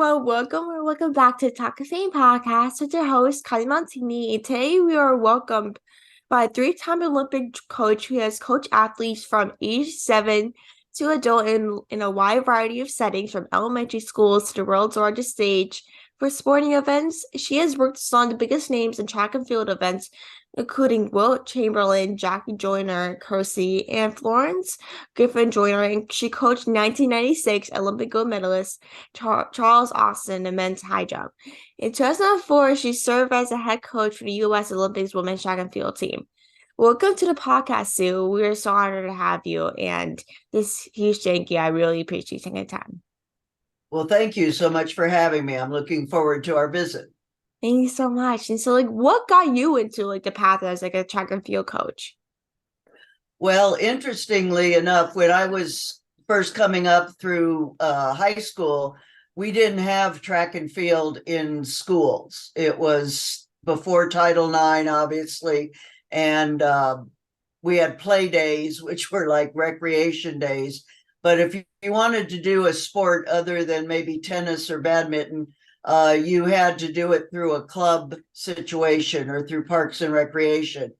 everyone. Welcome back to Talkoffamepod with your host, Kyliemontigney. And today we are welcomed by a three-time Olympic coach who has coached athletes from age 7 to adult in a wide variety of settings, from elementary schools to the world's largest stage. For sporting events, she has worked with some of the biggest names in track and field events, including Wilt Chamberlain, Jackie Joyner-Kersee, and Florence Griffith Joyner. And she coached 1996 Olympic gold medalist Charles Austin in men's high jump. In 2004, she served as a head coach for the U.S. Olympics women's track and field team. Welcome to the podcast, Sue. We are so honored to have you, and this huge thank you. I really appreciate you taking the time. Well, thank you so much for having me. I'm looking forward to our visit. Thank you so much. And so, what got you into the path as a track and field coach? Well, interestingly enough, when I was first coming up through high school, we didn't have track and field in schools. It was before Title IX, obviously, and we had play days, which were like recreation days. But if you wanted to do a sport other than maybe tennis or badminton, you had to do it through a club situation or through Parks and Recreation.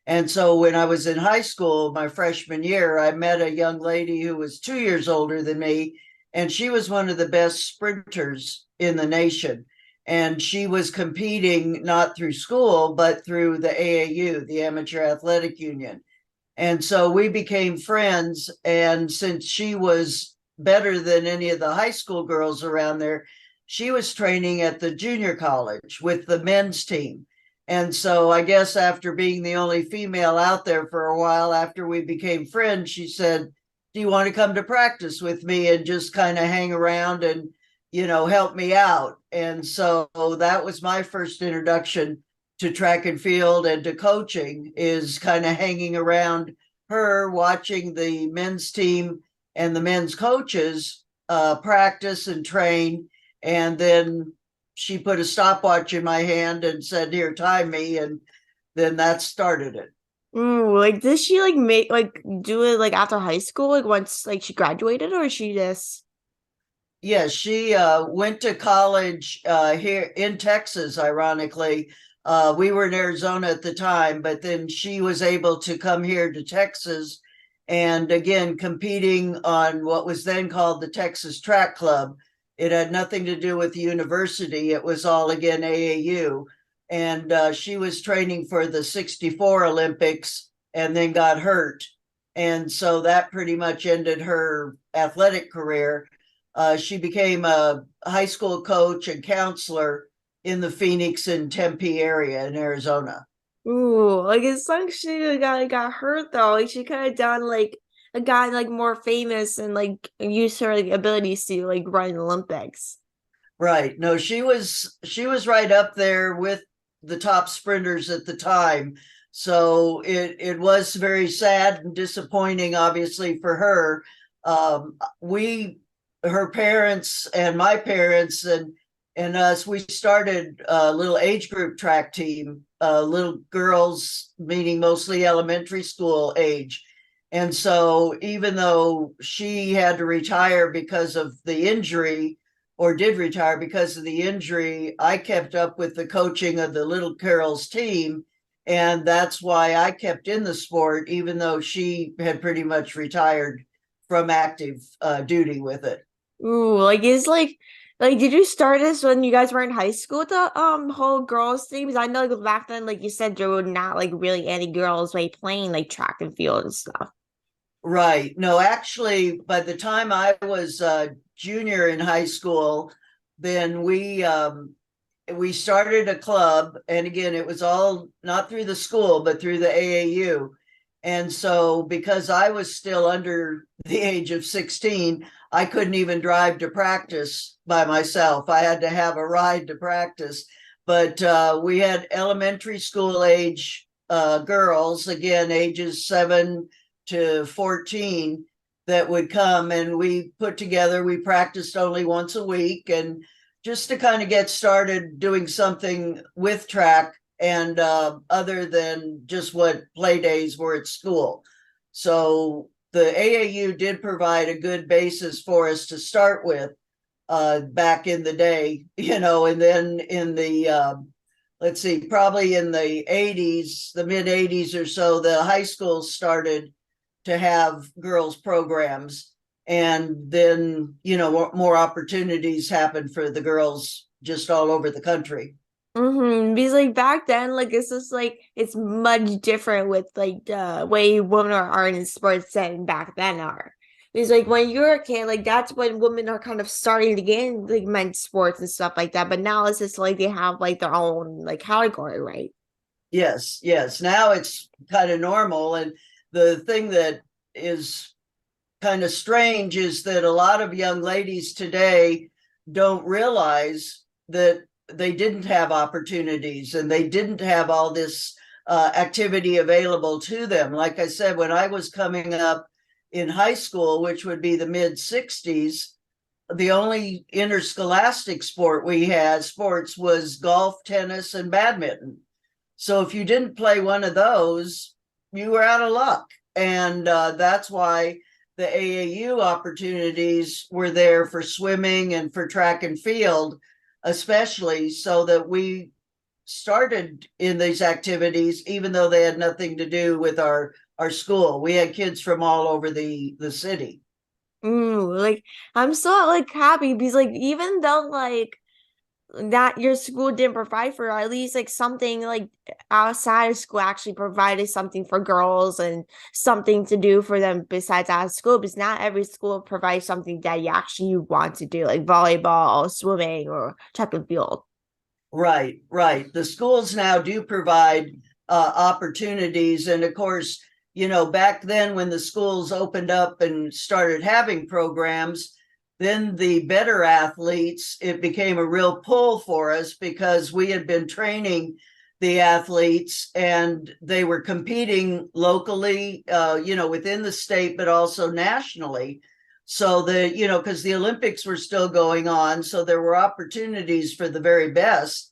And so when I was in high school, my freshman year, I met a young lady who was 2 years older than me, and she was one of the best sprinters in the nation. And she was competing not through school, but through the AAU, the Amateur Athletic Union. And so we became friends. And since she was better than any of the high school girls around there, she was training at the junior college with the men's team. And so I guess after being the only female out there for a while, after we became friends, she said, "Do you want to come to practice with me and just kind of hang around and, help me out?" And so that was my first introduction to track and field and to coaching, is kind of hanging around her, watching the men's team and the men's coaches practice and train. And then she put a stopwatch in my hand and said, "Here, time me." And then that started it. Did she do it after high school, once she graduated, or she just? Yes, she went to college here in Texas, ironically. We were in Arizona at the time, but then she was able to come here to Texas and again competing on what was then called the Texas Track Club. It had nothing to do with the university. It was all, again, AAU. And she was training for the 64 Olympics and then got hurt. And so that pretty much ended her athletic career. She became a high school coach and counselor in the Phoenix and Tempe area in Arizona. Ooh, it's like she got hurt though. She could have done a guy more famous and use her abilities to run Olympics. Right. No, she was right up there with the top sprinters at the time. So it was very sad and disappointing, obviously, for her. We, her parents and my parents and us, we started a little age group track team, little girls, meaning mostly elementary school age. And so even though she had to retire because of the injury, or did retire because of the injury, I kept up with the coaching of the little girls team. And that's why I kept in the sport, even though she had pretty much retired from active duty with it. Ooh, did you start this when you guys were in high school, the whole girls thing? Because I know back then, you said, there were not really any girls playing track and field and stuff. Right. No, actually, by the time I was a junior in high school, then we started a club, and again, it was all not through the school, but through the AAU. And so, because I was still under the age of 16, I couldn't even drive to practice by myself. I had to have a ride to practice. But we had elementary school age girls, again, ages 7 to 14, that would come, and we practiced only once a week, and just to kind of get started doing something with track and other than just what play days were at school. So the AAU did provide a good basis for us to start with. back in the day, and then in the let's see, probably in the 80s, the mid 80s or so, the high schools started to have girls programs. And then, more opportunities happened for the girls just all over the country. Because like back then, like it's just like it's much different with like the way women are in sports than back then are. Because like when you're a kid, like that's when women are kind of starting to get in like men's sports and stuff like that. But now it's just like they have like their own like category, right? Yes, yes. Now it's kind of normal. And the thing that is kind of strange is that a lot of young ladies today don't realize that they didn't have opportunities and they didn't have all this activity available to them. Like I said, when I was coming up in high school, which would be the mid 60s, the only interscholastic sport we had sports was golf, tennis, and badminton. So if you didn't play one of those, you were out of luck. And that's why the AAU opportunities were there for swimming and for track and field, especially, so that we started in these activities, even though they had nothing to do with our school. We had kids from all over the city. Like I'm so like happy because like even though like that your school didn't provide for at least like something like outside of school actually provided something for girls and something to do for them besides out of school because not every school provides something that you actually want to do like volleyball, swimming, or track and field. Right, right. The schools now do provide opportunities. And of course, back then when the schools opened up and started having programs, then the better athletes, it became a real pull for us because we had been training the athletes and they were competing locally, within the state, but also nationally. So because the Olympics were still going on, so there were opportunities for the very best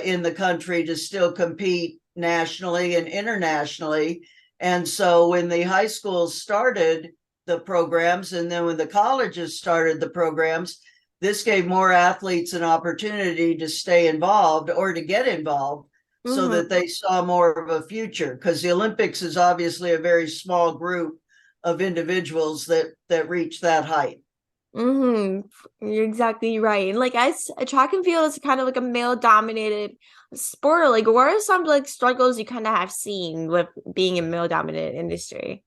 in the country to still compete nationally and internationally. And so when the high schools started the programs, and then when the colleges started the programs, this gave more athletes an opportunity to stay involved or to get involved so Mm-hmm. that they saw more of a future. Because the Olympics is obviously a very small group of individuals that reach that height. You're exactly right. And like as track and field is kind of like a male dominated sport. Like what are some like struggles you kind of have seen with being a male dominated industry?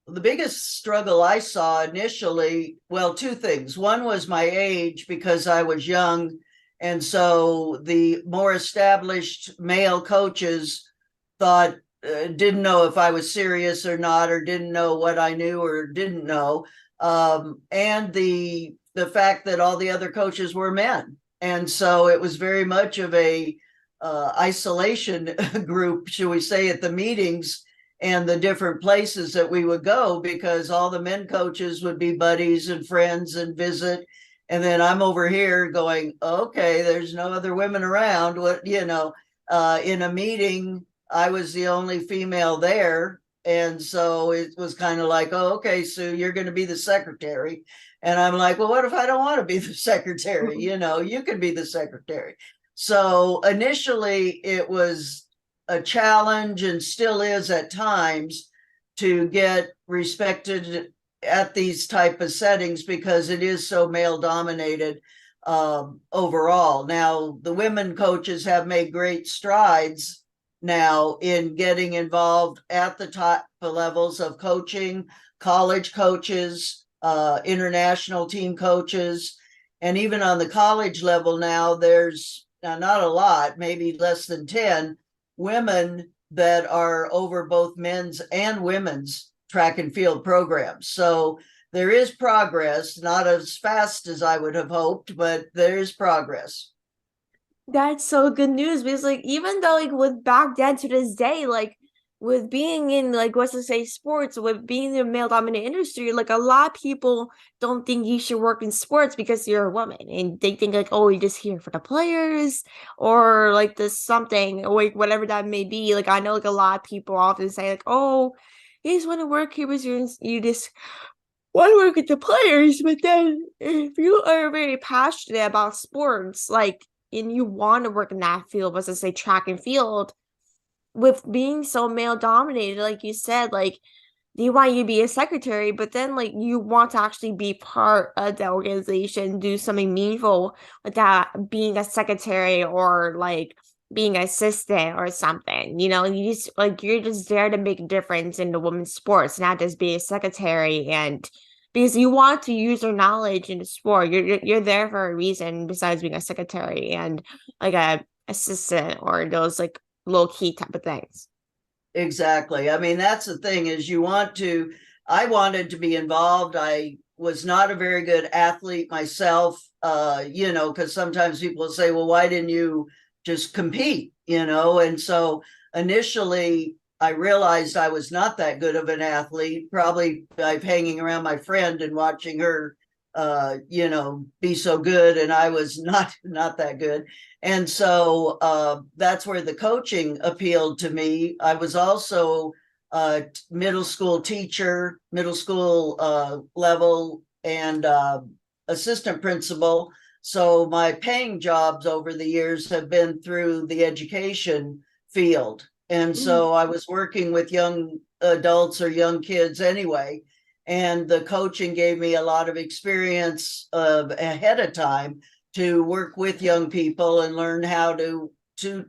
The biggest struggle I saw initially, well, two things. One was my age because I was young. And so the more established male coaches thought, didn't know if I was serious or not, or didn't know what I knew or didn't know. And the fact that all the other coaches were men. And so it was very much of a isolation group, should we say, at the meetings and the different places that we would go, because all the men coaches would be buddies and friends and visit. And then I'm over here going, okay, there's no other women around. In a meeting, I was the only female there. And so it was kind of like, oh, okay, Sue, you're going to be the secretary. And I'm like, well, what if I don't want to be the secretary? You can be the secretary. So initially it was a challenge and still is at times to get respected at these type of settings because it is so male dominated overall. Now, the women coaches have made great strides now in getting involved at the top levels of coaching, college coaches, international team coaches, and even on the college level now, there's not a lot, maybe less than 10 women that are over both men's and women's track and field programs. So there is progress, not as fast as I would have hoped, but there is progress. That's so good news because like even though like with back then to this day, like with being in like what's to say sports, with being in a male dominated industry, like a lot of people don't think you should work in sports because you're a woman and they think like, oh, you're just here for the players or like this something or like whatever that may be. Like I know like a lot of people often say like, oh, you just want to work here because you just want to work with the players, but then if you are very passionate about sports, like, and you want to work in that field, let's just say track and field, with being so male dominated, like you said, like you want you to be a secretary, but then like you want to actually be part of the organization, do something meaningful with that, being a secretary or like being an assistant or something. You just like you're just there to make a difference in the women's sports, not just be a secretary and because you want to use your knowledge in the sport. You're there for a reason besides being a secretary and like a assistant or those like low key type of things. Exactly. I mean, that's the thing is I wanted to be involved. I was not a very good athlete myself, because sometimes people say, well, why didn't you just compete, And so initially I realized I was not that good of an athlete, probably by hanging around my friend and watching her, be so good. And I was not that good. And so that's where the coaching appealed to me. I was also a middle school teacher, middle school level, and assistant principal. So my paying jobs over the years have been through the education field. And Mhm. so I was working with young adults or young kids anyway. And the coaching gave me a lot of experience ahead of time to work with young people and learn how to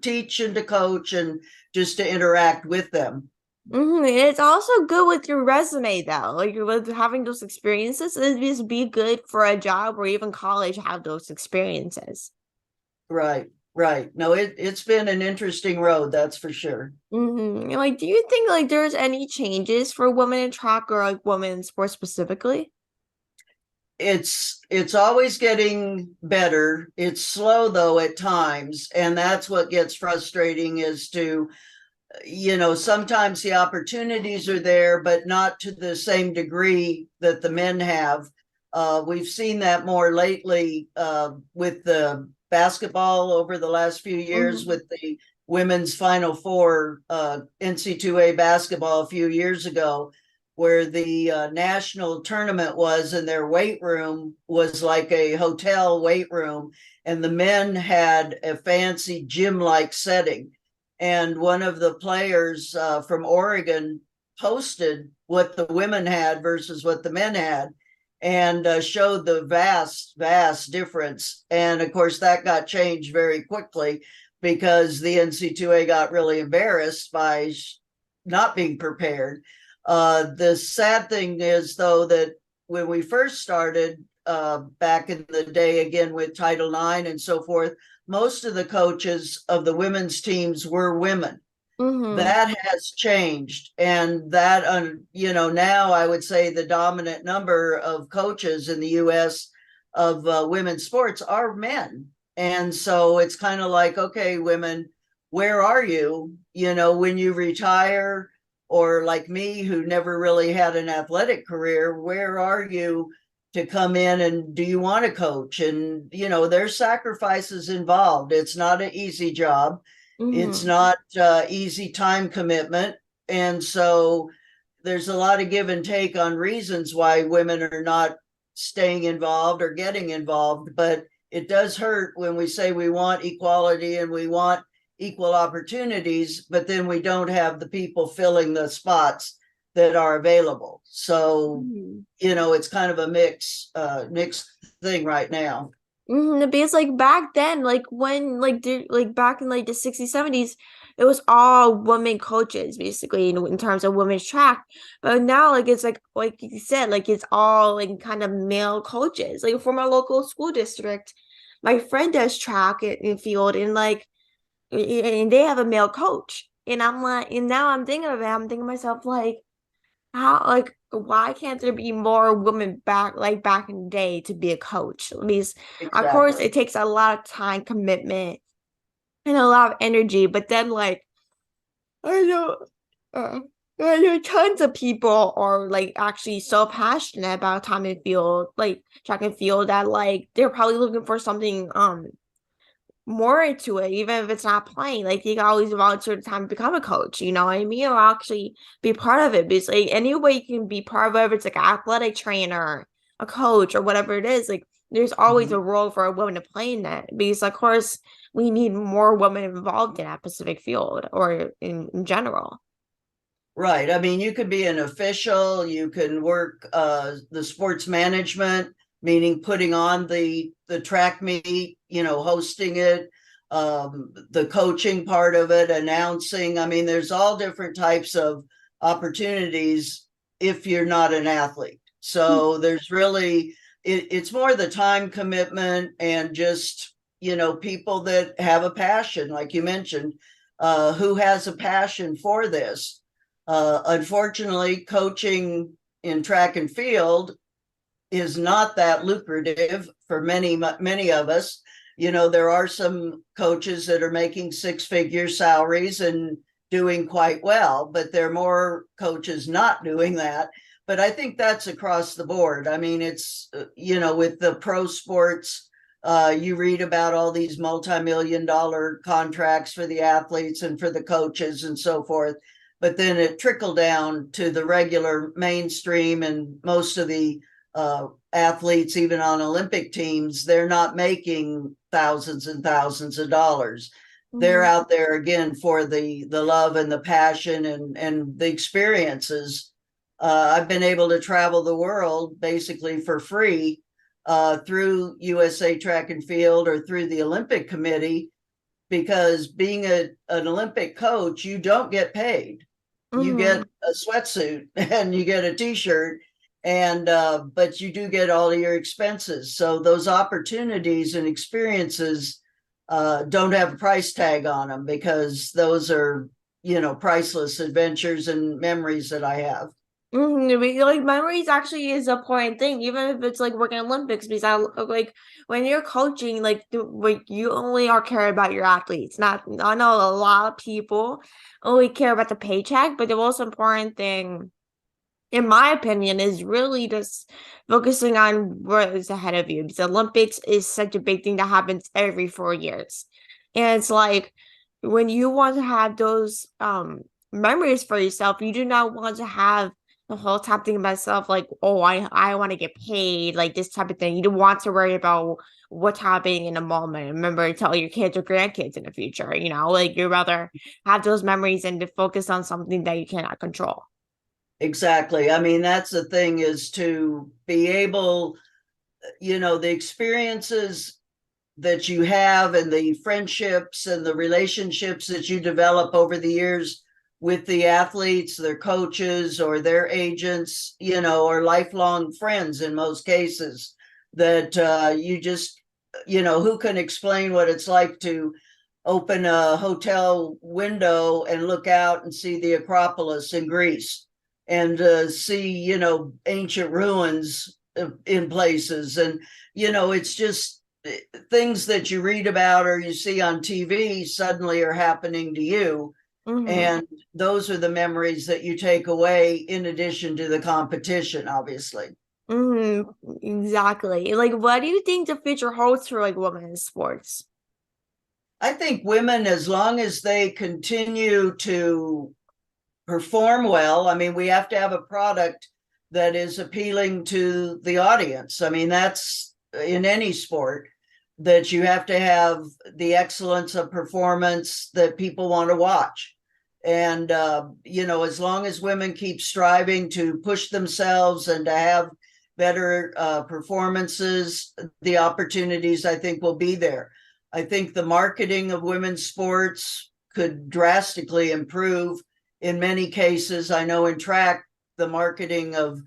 teach and to coach and just to interact with them. It's also good with your resume though. Like with having those experiences, it'd just be good for a job or even college, have those experiences. Right, right. No, it's been an interesting road, that's for sure. Like, do you think like there's any changes for women in track or like women in sports specifically? It's always getting better. It's slow though at times, and that's what gets frustrating is to sometimes the opportunities are there, but not to the same degree that the men have. We've seen that more lately with the basketball over the last few years Mm-hmm. with the women's Final Four NC2A basketball a few years ago, where the national tournament was, and their weight room was like a hotel weight room, and the men had a fancy gym-like setting. And one of the players from Oregon posted what the women had versus what the men had and showed the vast difference. And of course, that got changed very quickly because the NC2A got really embarrassed by not being prepared. The sad thing is, though, that when we first started back in the day, again with Title IX and so forth, most of the coaches of the women's teams were women. Mm-hmm. That has changed, and that now I would say the dominant number of coaches in the U.S. of women's sports are men, and so it's kind of like, okay, women, where are you? When you retire, or like me, who never really had an athletic career, where are you to come in and do you want to coach? And there's sacrifices involved. It's not an easy job. It's Mm-hmm. not easy time commitment. And so there's a lot of give and take on reasons why women are not staying involved or getting involved. But it does hurt when we say we want equality and we want equal opportunities, but then we don't have the people filling the spots that are available. So, Mm-hmm. it's kind of a mixed thing right now. Because like back then, like when like back in like the 60s, 70s, it was all women coaches basically in terms of women's track. But now like it's like you said, like it's all like kind of male coaches. Like for my local school district, my friend does track in field and like and they have a male coach. And I'm like, and now I'm thinking of it, I'm thinking to myself like how like why can't there be more women back like back in the day to be a coach? Because of course Exactly. it takes a lot of time commitment and a lot of energy, but then like I know uh, I know tons of people are like actually so passionate about track and field that like they're probably looking for something more into it, even if it's not playing. Like you can always volunteer time to become a coach, you know what I mean? Or actually be part of it. Because like any way you can be part of it, if it's like an athletic trainer, a coach, or whatever it is, like there's always Mhm. a role for a woman to play in that. Because of course we need more women involved in that specific field or in general. Right. I mean, you could be an official, you can work the sports management, meaning putting on the track meet, hosting it, the coaching part of it, announcing. I mean, there's all different types of opportunities if you're not an athlete. So there's really it's more the time commitment and just, people that have a passion, like you mentioned, who has a passion for this. Unfortunately, coaching in track and field is not that lucrative for many of us. There are some coaches that are making six-figure salaries and doing quite well, but there are more coaches not doing that. But I think that's across the board. I mean, it's, with the pro sports, you read about all these multi-million-dollar contracts for the athletes and for the coaches and so forth. But then it trickled down to the regular mainstream, and most of the athletes, even on Olympic teams, they're not making thousands and thousands of dollars. They're Mhm. out there again for the love and the passion and the experiences. I've been able to travel the world basically for free through USA Track and Field or through the Olympic Committee, because being an Olympic coach, you don't get paid. You get Mhm. a sweatsuit and you get a t-shirt, and but you do get all of your expenses. So those opportunities and experiences don't have a price tag on them, because those are, priceless adventures and memories that I have. Like memories actually is a important thing, even if it's like working Olympics. Because like when you're coaching, like you only are care about your athletes. Not I know a lot of people only care about the paycheck, but the most important thing, in my opinion, is really just focusing on what is ahead of you. Because Olympics is such a big thing that happens every 4 years, and it's like when you want to have those memories for yourself, you do not want to have the whole time thinking about myself like, oh, I want to get paid, like this type of thing. You don't want to worry about what's happening in the moment. Remember to tell your kids or grandkids in the future, like you'd rather have those memories and to focus on something that you cannot control. Exactly. I mean, that's the thing, is to be able, the experiences that you have and the friendships and the relationships that you develop over the years with the athletes, their coaches, or their agents, or lifelong friends in most cases, that you just, who can explain what it's like to open a hotel window and look out and see the Acropolis in Greece, and see, ancient ruins in places. And, it's just things that you read about or you see on TV suddenly are happening to you. Mm-hmm. And those are the memories that you take away, in addition to the competition, obviously. Exactly. Like, what do you think the future holds for like women in sports? I think women, as long as they continue to perform well, I mean, we have to have a product that is appealing to the audience. I mean, that's in any sport, that you have to have the excellence of performance that people want to watch. And, as long as women keep striving to push themselves and to have better performances, the opportunities, I think, will be there. I think the marketing of women's sports could drastically improve in many cases. I know in track, the marketing of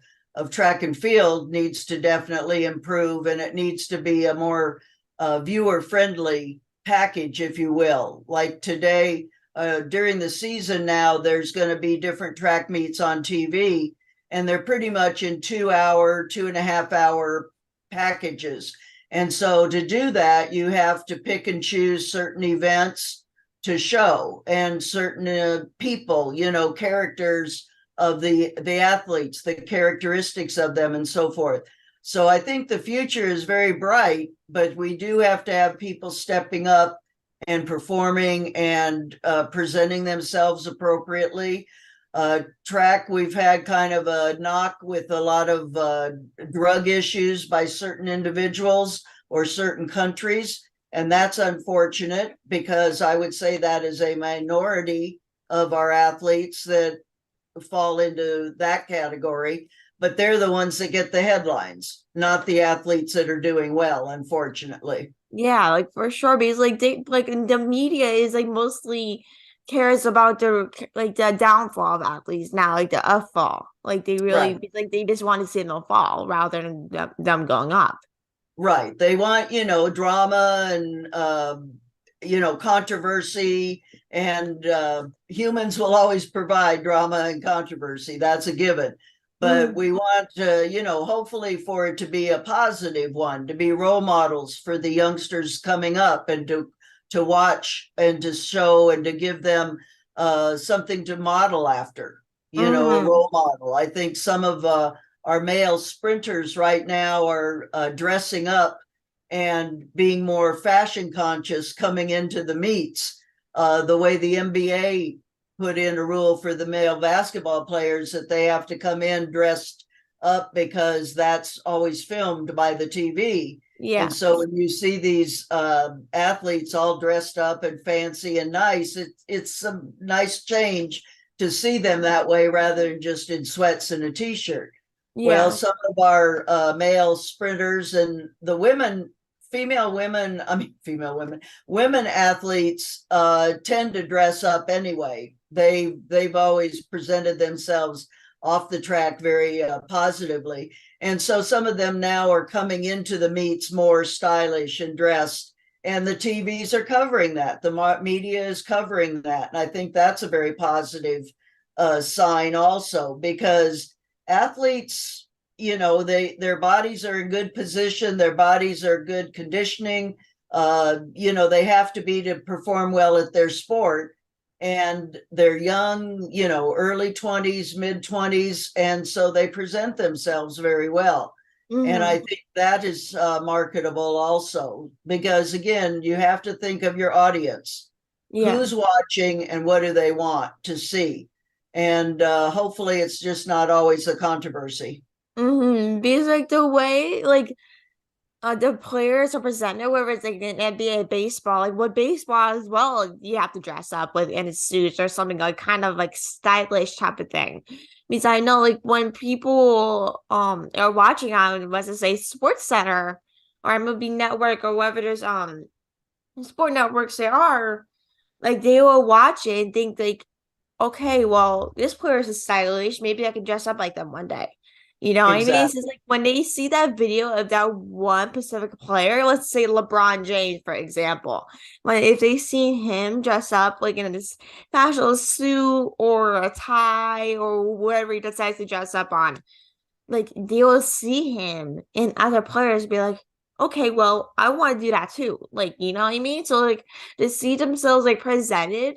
track and field needs to definitely improve, and it needs to be a more viewer friendly package, if you will. Like today, during the season now, there's going to be different track meets on TV, and they're pretty much in 2 hour, 2.5 hour packages. And so to do that, you have to pick and choose certain events to show, and certain people, characters of the athletes, the characteristics of them, and so forth. So I think the future is very bright, but we do have to have people stepping up and performing and presenting themselves appropriately. Track, we've had kind of a knock with a lot of drug issues by certain individuals or certain countries. And that's unfortunate, because I would say that is a minority of our athletes that fall into that category, but they're the ones that get the headlines, not the athletes that are doing well, unfortunately. Yeah, like for sure, because like they like the media is like mostly cares about the downfall of athletes now, like the fall. Like they Right. really like they just want to see them fall rather than them going up. Right. They want, drama and, controversy, and humans will always provide drama and controversy. That's a given. But Mm, we want to, hopefully for it to be a positive one, to be role models for the youngsters coming up, and to watch and to show and to give them something to model after, a mm, role model. I think some of our male sprinters right now are dressing up and being more fashion conscious coming into the meets. The way the NBA put in a rule for the male basketball players that they have to come in dressed up, because that's always filmed by the TV. yeah. And so when you see these athletes all dressed up and fancy and nice, it's a nice change to see them that way rather than just in sweats and a t-shirt. Well, Yeah. some of our male sprinters and the women athletes tend to dress up anyway. They've always presented themselves off the track very positively, and so some of them now are coming into the meets more stylish and dressed, and the TVs are covering that. The media is covering that, and I think that's a very positive sign also, because athletes, their bodies are in good position, their bodies are good conditioning. They have to be to perform well at their sport, and they're young, early 20s, mid 20s, and so they present themselves very well. And I Hmm. think that is marketable also, because again, you have to think of your audience. Yeah. Who's watching and what do they want to see? And hopefully it's just not always a controversy. Because like the way like the players are presented, whether it's like in NBA baseball, like with baseball as well, you have to dress up with in a suit or something like kind of like stylish type of thing. Because I know like when people are watching on let's just say Sports Center or MLB Network or whatever there's sport networks there are, like they will watch it and think like, okay, well, this player is stylish. Maybe I can dress up like them one day. You know what I mean? It's just Exactly. like when they see that video of that one Pacific player, let's say LeBron James, for example, when if they see him dress up like in this fashionable suit or a tie or whatever he decides to dress up on, like they will see him and other players be like, okay, well, I want to do that too. Like, you know what I mean? So like to see themselves like presented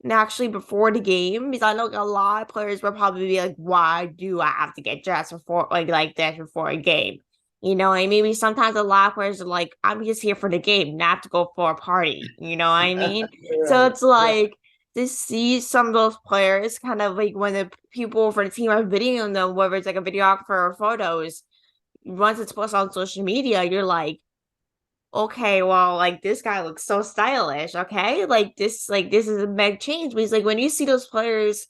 and actually before the game, because I know a lot of players will probably be like, why do I have to get dressed before like that before a game? You know, and maybe sometimes a lot of players are like, I'm just here for the game, not to go for a party. You know what I mean? So Right. it's Right. like to see some of those players kind of like when the people for the team are videoing them, whether it's like a videographer or photos, once it's posted on social media, you're like, okay, well, like this guy looks so stylish. Okay, like this is a big change because like when you see those players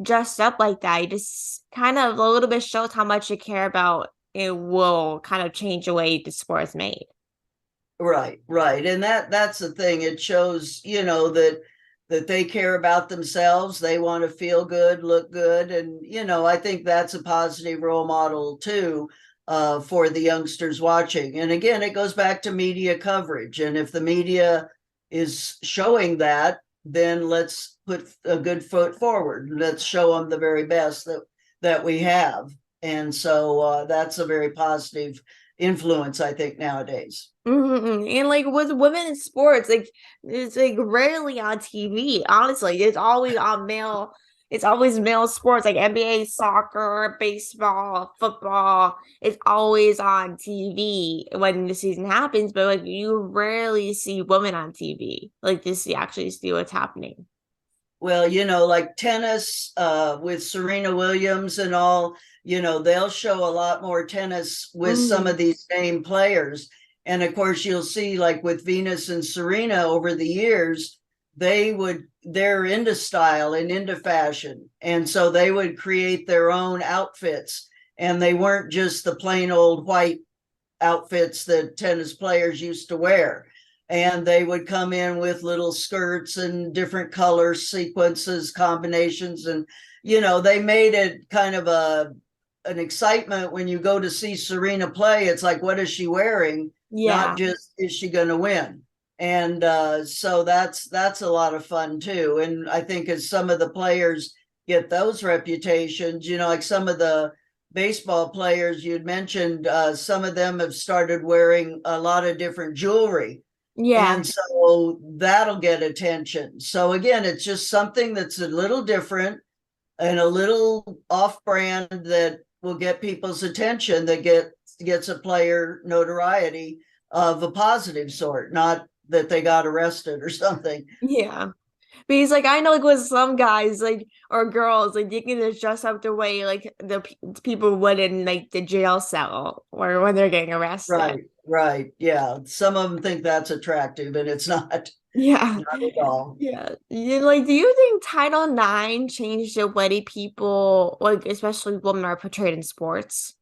dressed up like that, you just kind of a little bit shows how much you care about it will kind of change the way the sport is made. Right, right. And that's the thing. It shows, that they care about themselves. They want to feel good, look good. And, I think that's a positive role model too, for the youngsters watching. And again, it goes back to media coverage. And if the media is showing that, then let's put a good foot forward. Let's show them the very best that we have. And so that's a very positive influence, I think, nowadays. And like with women in sports, like it's like rarely on TV. Honestly, it's always on male it's always male sports like NBA, soccer, baseball, football. It's always on TV when the season happens, but like you rarely see women on TV like this. You actually see what's happening. Well, like tennis with Serena Williams and all, they'll show a lot more tennis with some Mm, of these name players. And of course, you'll see like with Venus and Serena over the years, they're into style and into fashion. And so they would create their own outfits. And they weren't just the plain old white outfits that tennis players used to wear. And they would come in with little skirts and different color sequences, combinations. And, they made it kind of an excitement when you go to see Serena play. It's like, what is she wearing? Not yeah. just, is she going to win? And so that's a lot of fun too. And I think as some of the players get those reputations, like some of the baseball players you'd mentioned, some of them have started wearing a lot of different jewelry. Yeah. And so that'll get attention. So again, it's just something that's a little different and a little off brand that will get people's attention, that gets a player notoriety of a positive sort, not that they got arrested or something. Yeah. Because like I know like with some guys like or girls like you can just dress up the way like people would in like the jail cell or when they're getting arrested. Right. Yeah. Some of them think that's attractive, and it's not, Yeah. not at all. Yeah. Like do you think Title IX changed the way people like especially women are portrayed in sports?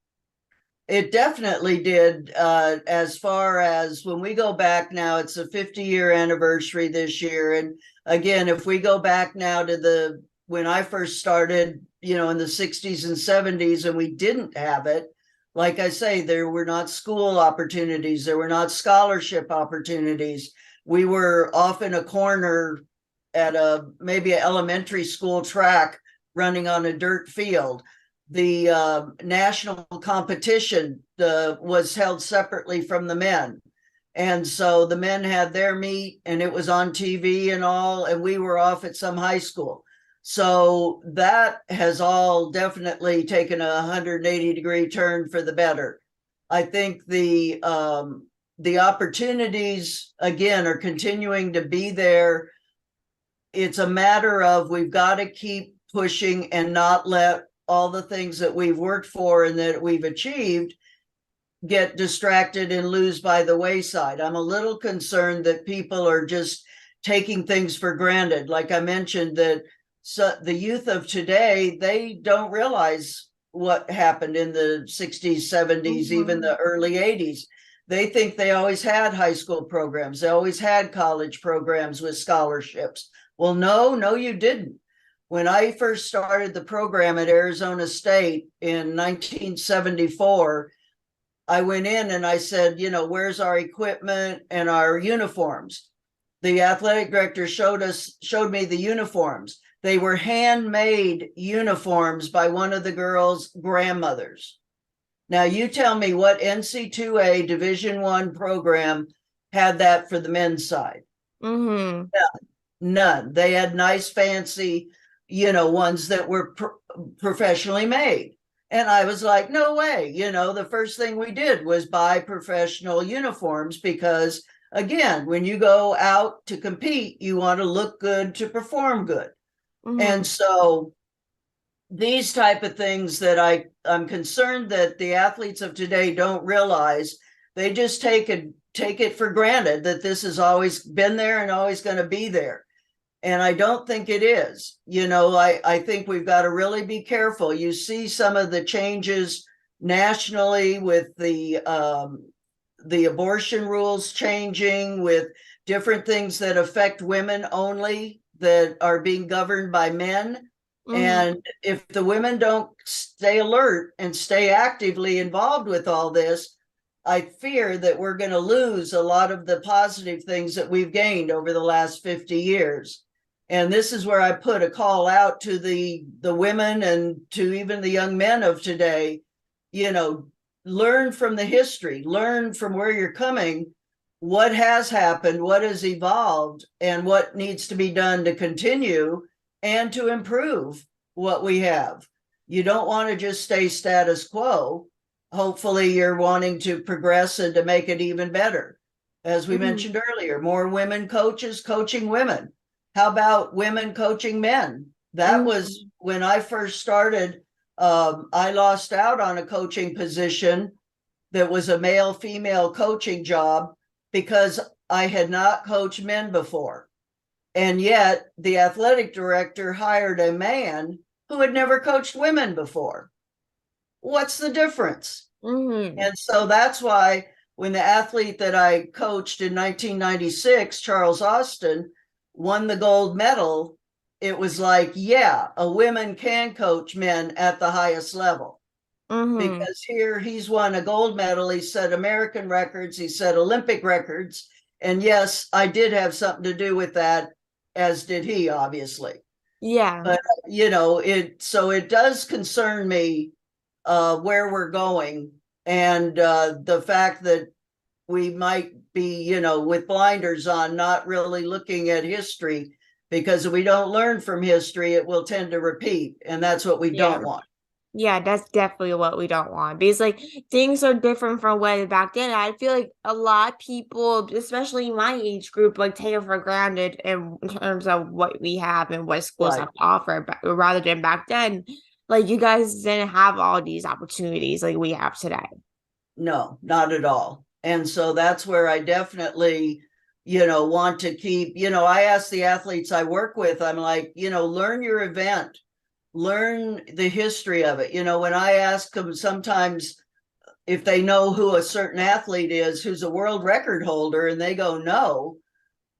It definitely did. As far as when we go back now, it's a 50-year anniversary this year. And again, if we go back now to when I first started, in the 60s and 70s, and we didn't have it, like I say, there were not school opportunities, there were not scholarship opportunities. We were off in a corner at maybe an elementary school track running on a dirt field. The national competition was held separately from the men. And so the men had their meet and it was on TV and all, and we were off at some high school. So that has all definitely taken a 180-degree turn for the better. I think the opportunities again are continuing to be there. It's a matter of we've got to keep pushing and not let all the things that we've worked for and that we've achieved get distracted and lose by the wayside. I'm a little concerned that people are just taking things for granted. Like I mentioned, that the youth of today, they don't realize what happened in the 60s, 70s, even the early 80s. They think they always had high school programs. They always had college programs with scholarships. Well, no, you didn't. When I first started the program at Arizona State in 1974, I went in and I said, where's our equipment and our uniforms? The athletic director showed me the uniforms. They were handmade uniforms by one of the girls' grandmothers. Now you tell me what NC2A Division I program had that for the men's side. Mm-hmm. None. They had nice, fancy, ones that were professionally made. And I was like, no way. The first thing we did was buy professional uniforms because, again, when you go out to compete, you want to look good to perform good. Mm-hmm. And so these type of things that I'm concerned that the athletes of today don't realize, they just take it for granted that this has always been there and always going to be there. And I don't think it is. I think we've got to really be careful. You see some of the changes nationally with the abortion rules changing, with different things that affect women only that are being governed by men. Mm-hmm. And if the women don't stay alert and stay actively involved with all this, I fear that we're going to lose a lot of the positive things that we've gained over the last 50 years. And this is where I put a call out to the women and to even the young men of today, learn from the history, learn from where you're coming, what has happened, what has evolved, and what needs to be done to continue and to improve. what we have. You don't want to just stay status quo. Hopefully you're wanting to progress and to make it even better. As we mentioned earlier, more women coaches coaching women. How about women coaching men? That was when I first started. I lost out on a coaching position that was a male female coaching job because I had not coached men before. And yet the athletic director hired a man who had never coached women before. What's the difference? And so that's why when the athlete that I coached in 1996, Charles Austin, won the gold medal, it was like, yeah, a woman can coach men at the highest level. Because here he's won a gold medal, he set American records, he set Olympic records. And yes, I did have something to do with that, as did he, obviously. Yeah. But, it does concern me where we're going, and the fact that we might be, with blinders on, not really looking at history, because if we don't learn from history, it will tend to repeat. And that's what we don't want. Yeah, that's definitely what we don't want, because like things are different from way back then. I feel like a lot of people, especially my age group, like take it for granted in terms of what we have and what schools have to offer. But rather than back then, like you guys didn't have all these opportunities like we have today. No, not at all. And so that's where I definitely, want to keep, I ask the athletes I work with, I'm like, learn your event. Learn the history of it. When I ask them sometimes if they know who a certain athlete is who's a world record holder, and they go, no,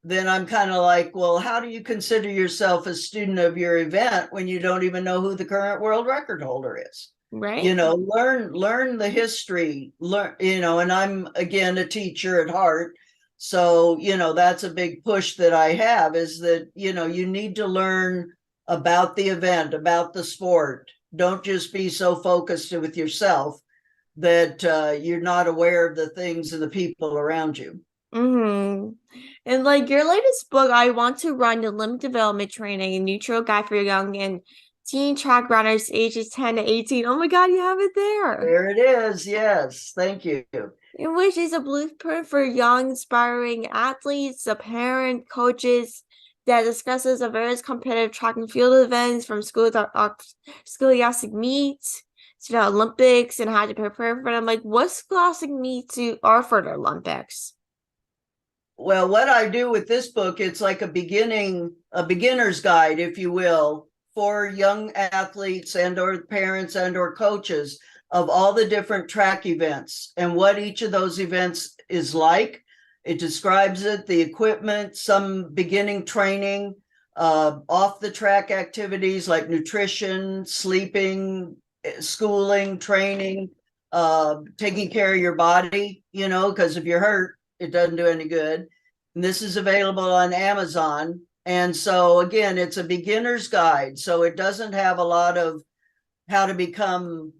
then I'm kind of like, well, how do you consider yourself a student of your event when you don't even know who the current world record holder is? Right. Learn the history, and I'm, again, a teacher at heart. So, that's a big push that I have, is that, you need to learn about the event, about the sport. Don't just be so focused with yourself that you're not aware of the things and the people around you. And like your latest book, I Want to Run, the Limb Development Training and Neutral Guide for Young and Teen Track Runners ages 10 to 18. Oh my God, you have it there. There it is. Yes. Thank you. In which is a blueprint for young, inspiring athletes, the parent, coaches, that discusses the various competitive track and field events from scholastic meets to the Olympics and how to prepare for them. Like, what scholastic meets are for the Olympics? Well, what I do with this book, it's like a beginner's guide, if you will, for young athletes and or parents and or coaches of all the different track events and what each of those events is like. It describes it, the equipment, some beginning training, off the track activities like nutrition, sleeping, schooling, training, taking care of your body, because if you're hurt, it doesn't do any good. And this is available on Amazon. And so again, it's a beginner's guide. So it doesn't have a lot of how to become,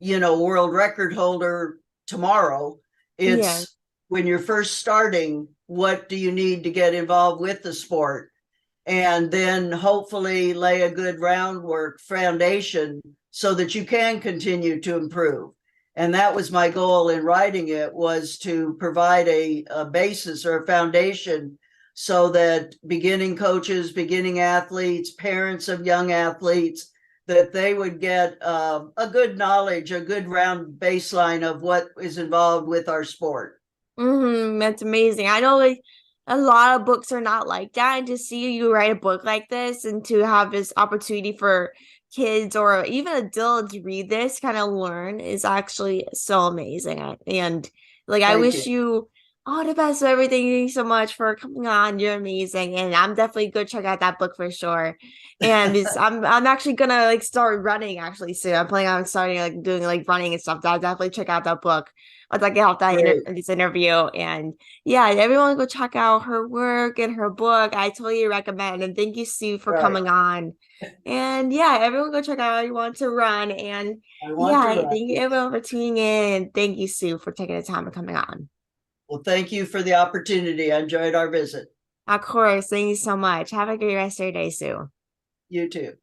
world record holder tomorrow. It's when you're first starting, what do you need to get involved with the sport? And then hopefully lay a good foundation so that you can continue to improve. And that was my goal in writing it, was to provide a basis or a foundation so that beginning coaches, beginning athletes, parents of young athletes, that they would get a good knowledge, a good round baseline of what is involved with our sport. That's amazing. I know like a lot of books are not like that, and to see you write a book like this and to have this opportunity for kids or even adults read this, kind of learn, is actually so amazing. And like I wish you all the best with everything. Thank you so much for coming on. You're amazing, and I'm definitely gonna check out that book for sure. And I'm actually gonna like start running actually soon. I'm planning on starting like doing like running and stuff. So I'll definitely check out that book once I get off this interview. And yeah, everyone go check out her work and her book. I totally recommend. And thank you, Sue, for coming on. And yeah, everyone go check out I Want to Run. And thank you everyone for tuning in. Thank you, Sue, for taking the time and coming on. Well, thank you for the opportunity. I enjoyed our visit. Of course. Thank you so much. Have a great rest of your day, Sue. You too.